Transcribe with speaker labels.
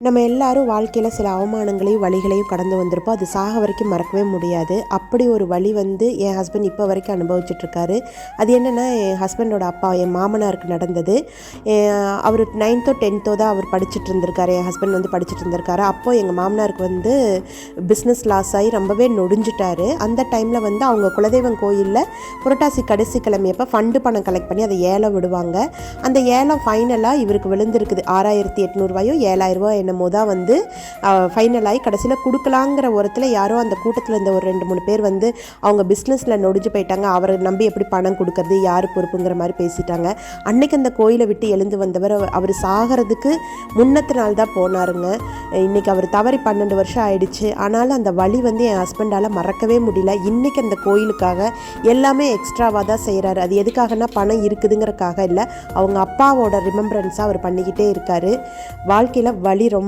Speaker 1: நம்ம எல்லாரும் வாழ்க்கையில் சில அவமானங்களையும் வலிகளையும் கடந்து வந்திருப்போம். அது சாக வரைக்கும் மறக்கவே முடியாது. அப்படி ஒரு வலி வந்து என் ஹஸ்பண்ட் இப்போ வரைக்கும் அனுபவிச்சுட்ருக்காரு. அது என்னென்னா, என் ஹஸ்பண்டோட அப்பா என் மாமனாருக்கு நடந்தது. அவர் 9th 10th தான் அவர் படிச்சுட்டு இருந்திருக்காரு. என் ஹஸ்பண்ட் வந்து படிச்சுட்டு இருந்திருக்காரு. அப்போது எங்கள் மாமனாருக்கு வந்து பிஸ்னஸ் லாஸ் ஆகி ரொம்பவே நொடிஞ்சிட்டாரு. அந்த டைமில் வந்து அவங்க குலதெய்வம் கோயிலில் புரட்டாசி கடைசி கிழமையப்போ ஃபண்டு பணம் கலெக்ட் பண்ணி அதை ஏலம் விடுவாங்க. அந்த ஏலம் ஃபைனலாக இவருக்கு விழுந்திருக்குது. 6800 7,000 என்னமோ தான் வந்து ஃபைனலாகி கடைசியில் கொடுக்கலாங்கிற ஒருத்தில் யாரோ அந்த கூட்டத்தில் இருந்த ஒரு 2-3 பேர் வந்து அவங்க பிஸ்னஸில் நொடிஞ்சு போயிட்டாங்க. அவரை நம்பி எப்படி பணம் கொடுக்கறது, யார் பொறுப்புங்கிற மாதிரி பேசிட்டாங்க. அன்னைக்கு அந்த கோயிலை விட்டு எழுந்து வந்தவர் அவர் சாகிறதுக்கு முன்னத்து நாள் தான் போனாருங்க. இன்றைக்கி அவர் தவறி 12 வருஷம் ஆயிடுச்சு. ஆனாலும் அந்த வலி வந்து என் ஹஸ்பண்டால் மறக்கவே முடியல. இன்றைக்கி அந்த கோயிலுக்காக எல்லாமே எக்ஸ்ட்ராவாக தான் செய்கிறாரு. அது எதுக்காகனா பணம் இருக்குதுங்கிறக்காக இல்லை, அவங்க அப்பாவோட ரிமெம்பரன்ஸாக அவர் பண்ணிக்கிட்டே இருக்கார். வாழ்க்கையில் வலி ரொம்ப